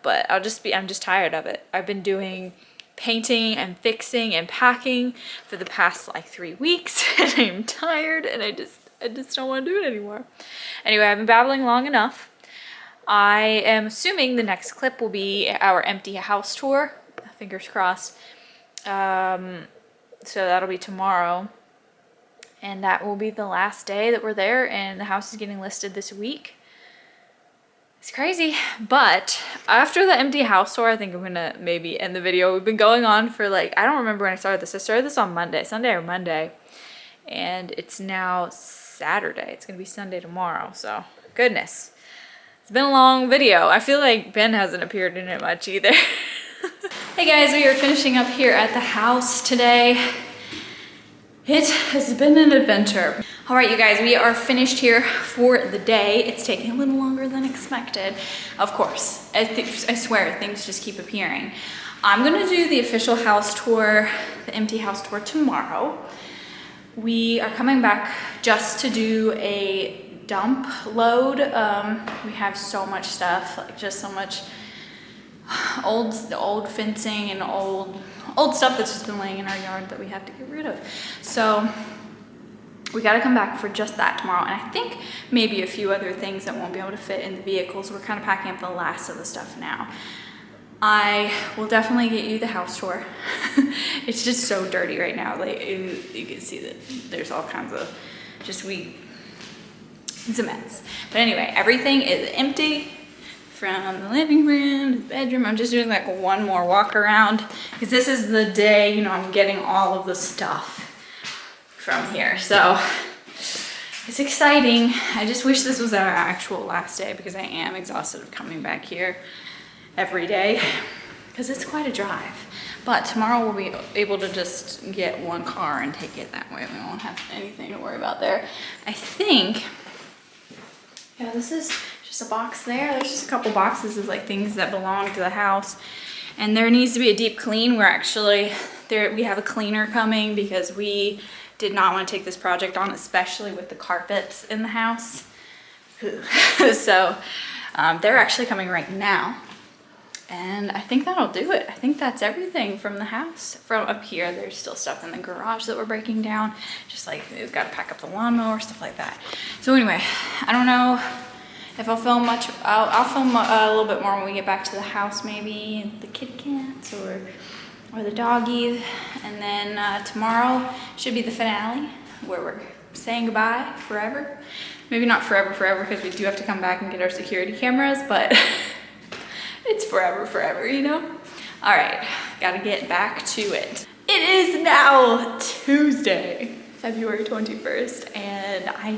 But I'm just tired of it. I've been doing painting and fixing and packing for the past like 3 weeks and I'm tired and I just don't want to do it anymore. Anyway, I've been babbling long enough. I am assuming the next clip will be our empty house tour. Fingers crossed. So that'll be tomorrow. And that will be the last day that we're there, and the house is getting listed this week. It's crazy. But after the empty house tour, I think I'm gonna maybe end the video. We've been going on for like, I don't remember when I started this. I started this on Sunday or Monday. And it's now Saturday. It's gonna be Sunday tomorrow. So goodness. It's been a long video. I feel like Ben hasn't appeared in it much either. Hey guys, we are finishing up here at the house today. It has been an adventure. All right, you guys, we are finished here for the day. It's taking a little longer than expected. Of course, I swear, things just keep appearing. I'm gonna do the official house tour, the empty house tour tomorrow. We are coming back just to do a dump load. We have so much stuff, like just so much old fencing and old stuff that's just been laying in our yard that we have to get rid of. So we got to come back for just that tomorrow. And I think maybe a few other things that won't be able to fit in the vehicles. We're kind of packing up the last of the stuff now. I will definitely get you the house tour. It's just so dirty right now. Like you can see that there's all kinds of it's a mess. But anyway, everything is empty from the living room to the bedroom. I'm just doing like one more walk around because this is the day, you know, I'm getting all of the stuff from here. So it's exciting. I just wish this was our actual last day because I am exhausted of coming back here every day because it's quite a drive. But tomorrow we'll be able to just get one car and take it that way. We won't have anything to worry about there. I think, yeah, this is just a box there. There's just a couple boxes of like things that belong to the house. And there needs to be a deep clean. We're actually, we have a cleaner coming because we did not want to take this project on, especially with the carpets in the house. So they're actually coming right now. And I think that'll do it. I think that's everything from the house. From up here, there's still stuff in the garage that we're breaking down. Just like we've got to pack up the lawnmower, stuff like that. So anyway, I don't know if I'll film much. I'll film a little bit more when we get back to the house, maybe the kitty cats or the doggies. And then tomorrow should be the finale where we're saying goodbye forever. Maybe not forever because we do have to come back and get our security cameras, but it's forever, you know? All right, gotta get back to it. It is now Tuesday, February 21st, and I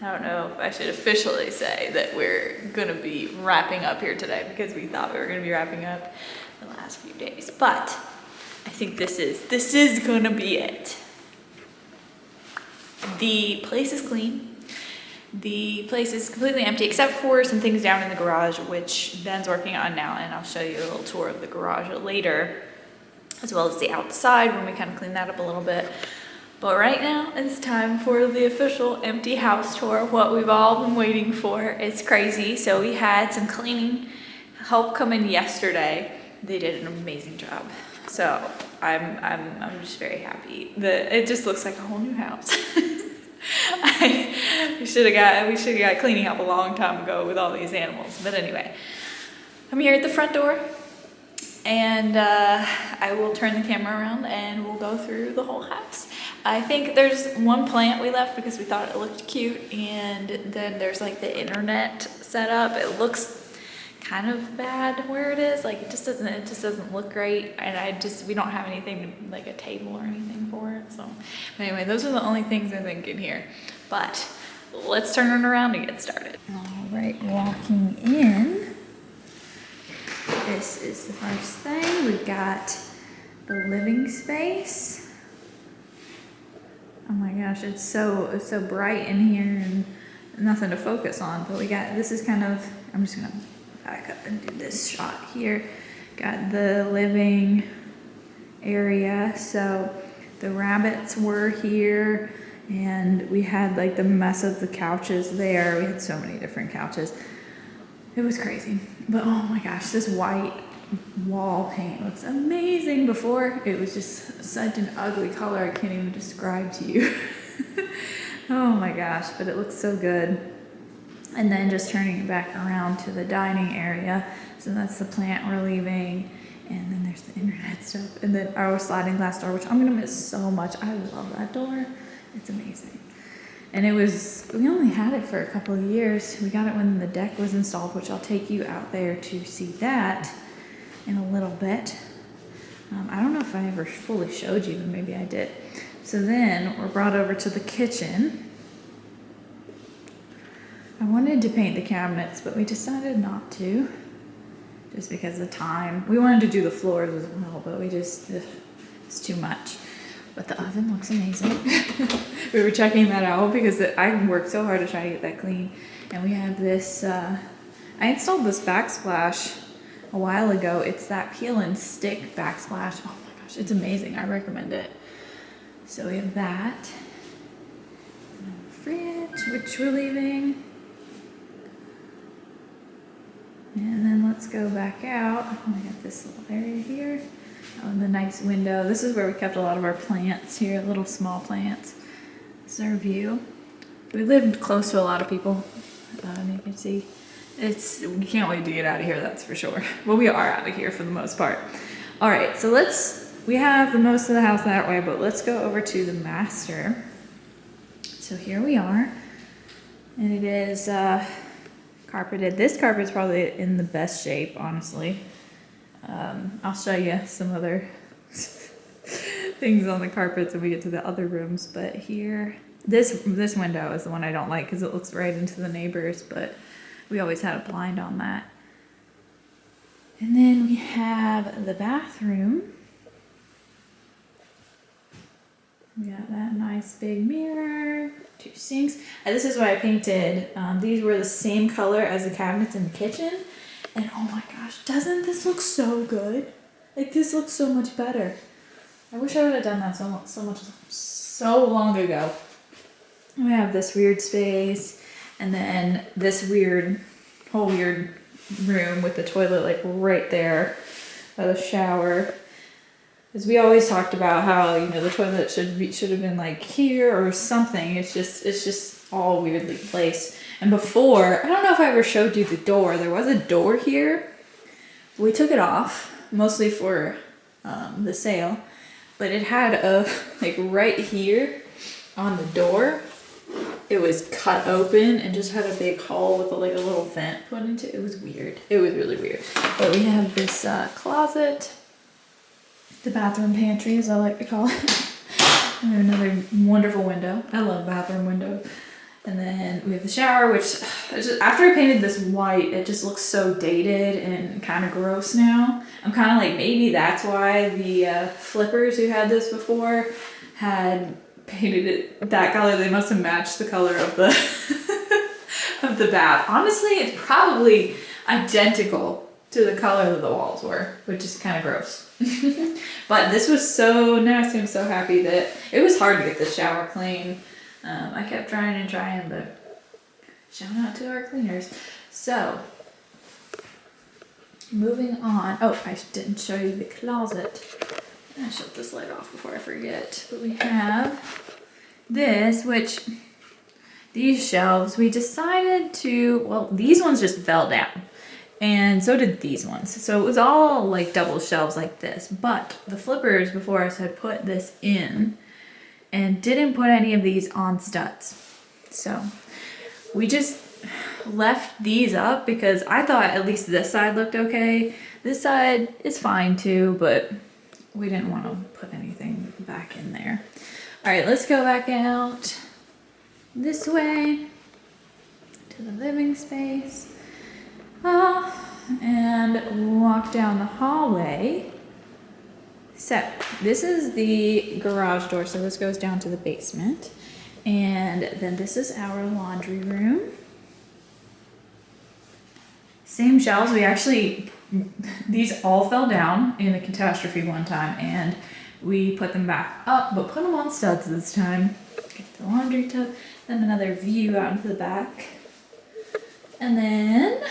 don't know if I should officially say that we're gonna be wrapping up here today because we thought we were gonna be wrapping up the last few days, but I think this is gonna be it. The place is clean. The place is completely empty except for some things down in the garage, which Ben's working on now, and I'll show you a little tour of the garage later, as well as the outside when we kind of clean that up a little bit. But right now it's time for the official empty house tour, what we've all been waiting for. It's crazy. So we had some cleaning help come in yesterday. They did an amazing job. So I'm just very happy that it just looks like a whole new house. We should have got cleaning up a long time ago with all these animals. But anyway, I'm here at the front door, and I will turn the camera around and we'll go through the whole house. I think there's one plant we left because we thought it looked cute, and then there's like the internet setup. It looks kind of bad where it is. Like it just doesn't look great, and we don't have anything like a table or anything for it. So anyway, those are the only things I think in here. But let's turn it around and get started. All right, walking in. This is the first thing. We've got the living space. Oh my gosh, it's so bright in here and nothing to focus on. But this is kind of, I'm just gonna back up and do this shot here. Got the living area. So the rabbits were here, and we had like the mess of the couches there. We had so many different couches. It was crazy. But oh my gosh, this white wall paint looks amazing. Before, it was just such an ugly color I can't even describe to you. Oh my gosh, but it looks so good. And then just turning it back around to the dining area. So that's the plant we're leaving. And then there's the internet stuff. And then our sliding glass door, which I'm gonna miss so much. I love that door. It's amazing. And we only had it for a couple of years. We got it when the deck was installed, which I'll take you out there to see that in a little bit. I don't know if I ever fully showed you, but maybe I did. So then we're brought over to the kitchen. I wanted to paint the cabinets, but we decided not to, just because of time. We wanted to do the floors as well, but it's too much. But the oven looks amazing. We were checking that out because I worked so hard to try to get that clean. And we have this, I installed this backsplash a while ago. It's that peel and stick backsplash. Oh my gosh, it's amazing. I recommend it. So we have that. And the fridge, which we're leaving. And then let's go back out. We got this little area here. Oh, and the nice window. This is where we kept a lot of our plants here, little small plants. This is our view. We lived close to a lot of people. You can see we can't wait to get out of here, that's for sure. Well, we are out of here for the most part. All right, so we have the most of the house that way, but let's go over to the master. So here we are, and it is carpeted. This carpet's probably in the best shape, honestly. I'll show you some other things on the carpets when we get to the other rooms, but here, this window is the one I don't like because it looks right into the neighbors, but we always had a blind on that. And then we have the bathroom. We got that nice big mirror, 2 sinks. And this is what I painted. These were the same color as the cabinets in the kitchen. And oh my gosh, doesn't this look so good? Like, this looks so much better. I wish I would have done that so long ago. We have this weird space, and then this whole weird room with the toilet like right there by the shower. Because we always talked about how, you know, the toilet should have been like here or something. It's just all weirdly placed. And before, I don't know if I ever showed you the door. There was a door here. We took it off, mostly for the sale. But it had like right here on the door, it was cut open and just had a big hole with like a little vent put into it. It was weird. It was really weird. But we have this closet. The bathroom pantry, as I like to call it. And another wonderful window. I love bathroom windows. And then we have the shower, which after I painted this white, it just looks so dated and kind of gross now. I'm kind of like, maybe that's why the flippers who had this before had painted it that color. They must have matched the color of the of the bath. Honestly, it's probably identical to the color that the walls were, which is kind of gross. But this was so nasty. I'm so happy that it was hard to get the shower clean. I kept trying, but shout out to our cleaners. So, moving on. Oh, I didn't show you the closet. I shut this light off before I forget. But we have this, which these shelves, we decided to, well, these ones just fell down. And so did these ones. So it was all like double shelves like this. But the flippers before us had put this in and didn't put any of these on studs. So we just left these up because I thought at least this side looked okay. This side is fine too, but we didn't want to put anything back in there. All right, let's go back out this way to the living space. And walk down the hallway. So this is the garage door, so this goes down to the basement. And then this is our laundry room. Same shelves. These all fell down in a catastrophe one time, and we put them back up, but put them on studs this time. Get the laundry tub, then another view out into the back. And then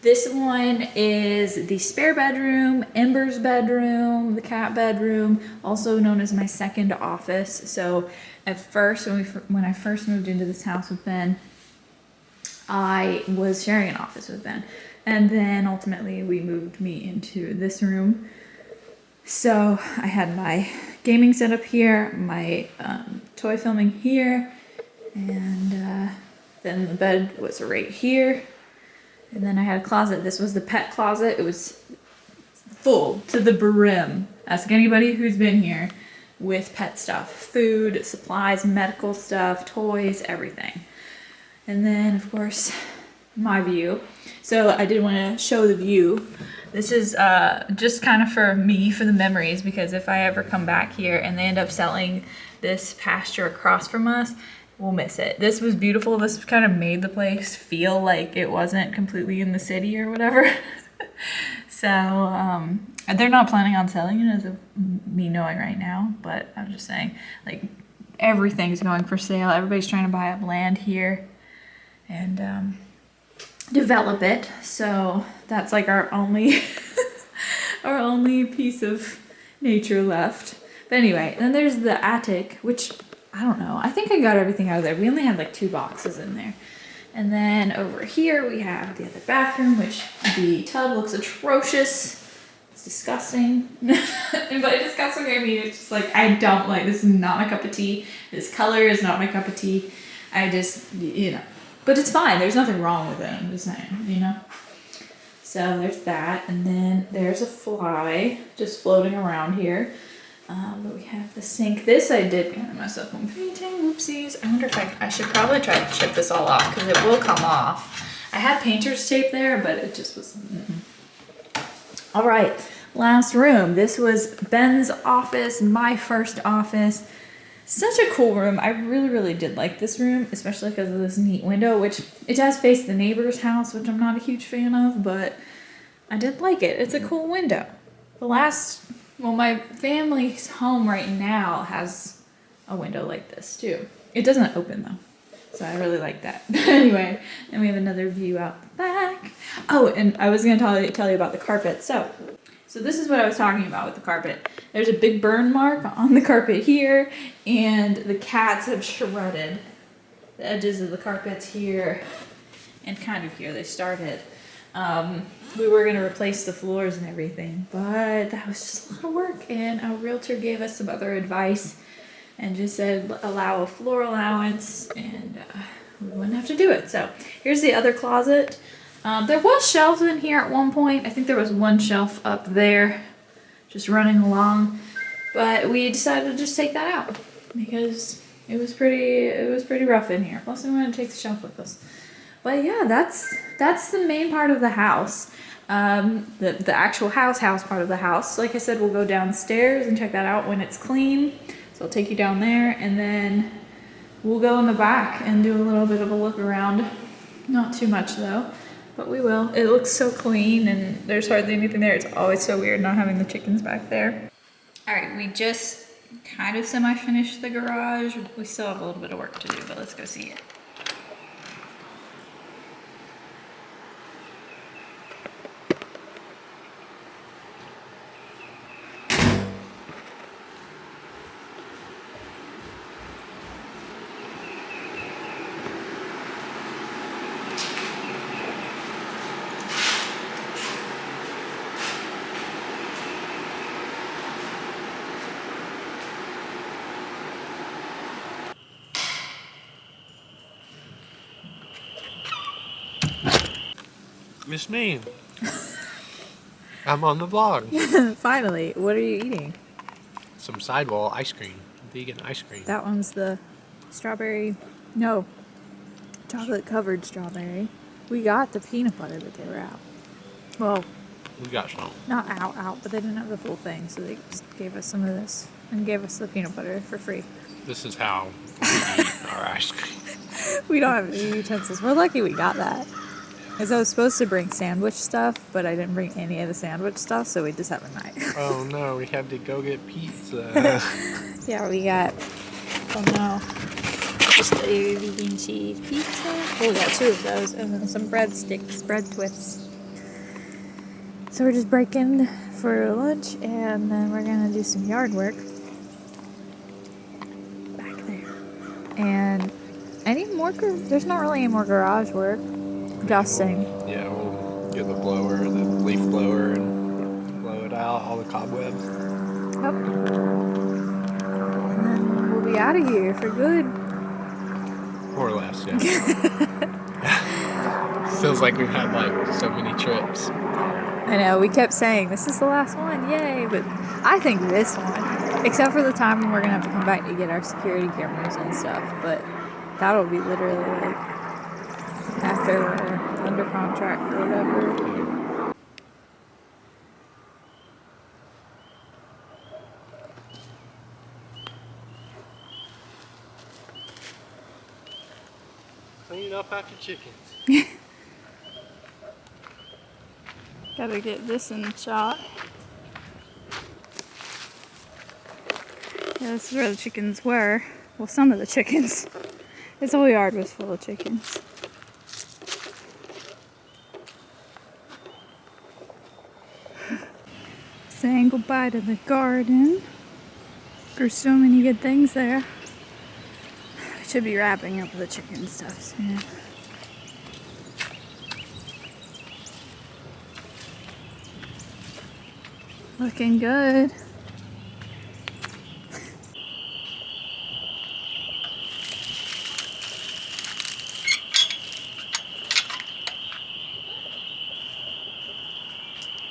this one is the spare bedroom, Ember's bedroom, the cat bedroom, also known as my second office. So at first, when I first moved into this house with Ben, I was sharing an office with Ben. And then ultimately we moved me into this room. So I had my gaming setup here, my toy filming here, and then the bed was right here. And then I had a closet. This was the pet closet. It was full to the brim. Ask anybody who's been here with pet stuff. Food, supplies, medical stuff, toys, everything. And then, of course, my view. So I did want to show the view. This is just kind of for me, for the memories, because if I ever come back here and they end up selling this pasture across from us, we'll miss it. This was beautiful. This kind of made the place feel like it wasn't completely in the city or whatever. So they're not planning on selling it as of me knowing right now, but I'm just saying, like, everything's going for sale. Everybody's trying to buy up land here and develop it. So that's like our only our only piece of nature left. But anyway, then there's the attic, which I don't know. I think I got everything out of there. We only had like 2 boxes in there. And then over here we have the other bathroom, which the tub looks atrocious. It's disgusting. And by disgusting, I mean it's just like, I don't like, this is not my cup of tea. This color is not my cup of tea. I just, you know, but it's fine. There's nothing wrong with it. I'm just saying, you know. So there's that. And then there's a fly just floating around here. But we have the sink. This I did kind of mess up when painting. Whoopsies. I wonder if I should probably try to chip this all off because it will come off. I had painter's tape there, but it just was. All right, last room. This was Ben's office, my first office. Such a cool room. I really, really did like this room, especially because of this neat window, which it does face the neighbor's house, which I'm not a huge fan of, but I did like it. It's a cool window. Well, my family's home right now has a window like this too. It doesn't open though, so I really like that. Anyway, and we have another view out the back. Oh, and I was gonna tell you about the carpet. So this is what I was talking about with the carpet. There's a big burn mark on the carpet here, and the cats have shredded the edges of the carpets here and kind of here. They started. We were going to replace the floors and everything, but that was just a lot of work, and our realtor gave us some other advice and just said allow a floor allowance, and we wouldn't have to do it. So here's the other closet. There was shelves in here at one point. I think there was one shelf up there just running along, but we decided to just take that out because it was pretty rough in here. Plus we wanted to take the shelf with us. But yeah, that's the main part of the house. The actual house part of the house. Like I said, we'll go downstairs and check that out when it's clean. So I'll take you down there, and then we'll go in the back and do a little bit of a look around. Not too much though, but we will. It looks so clean and there's hardly anything there. It's always so weird not having the chickens back there. All right, we just kind of semi-finished the garage. We still have a little bit of work to do, but let's go see it. Miss Me. I'm on the vlog. Finally, what are you eating? Some sidewall ice cream. Vegan ice cream. That one's the chocolate covered strawberry. We got the peanut butter, but they were out. Well, We got some. not out, but they didn't have the full thing, so they just gave us some of this and gave us the peanut butter for free. This is how we eat our ice cream. We don't have any utensils. We're lucky we got that. Because I was supposed to bring sandwich stuff, but I didn't bring any of the sandwich stuff, so we just have a knife. Oh no, we had to go get pizza. Yeah, we got, just a vegan cheese pizza. Oh, we got 2 of those, and then some breadsticks, bread twists. So we're just breaking for lunch, and then we're gonna do some yard work back there. And there's not really any more garage work. Dusting. Yeah, we'll get the leaf blower, and blow it out, all the cobwebs. Yep. And then we'll be out of here for good. More or less, yeah. Feels like we've had like so many trips. I know, we kept saying, this is the last one, yay, but I think this one, except for the time when we're going to have to come back to get our security cameras and stuff, but that'll be literally like after we're under contract or whatever. Clean up after chickens. Gotta get this in the shot. Yeah, this is where the chickens were. Well, some of the chickens. This whole yard was full of chickens. Saying goodbye to the garden. There's so many good things there. We should be wrapping up the chicken stuff soon. Looking good.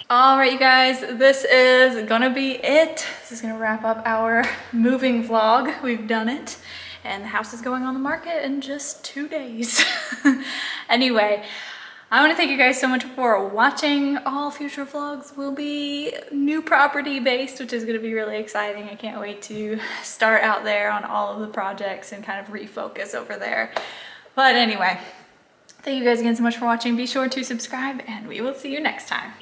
All right, you guys, this is gonna be it. This is gonna wrap up our moving vlog. We've done it, and the house is going on the market in just 2 days. Anyway, I want to thank you guys so much for watching. All future vlogs will be new property based, which is going to be really exciting. I can't wait to start out there on all of the projects and kind of refocus over there. But anyway, thank you guys again so much for watching. Be sure to subscribe, and we will see you next time.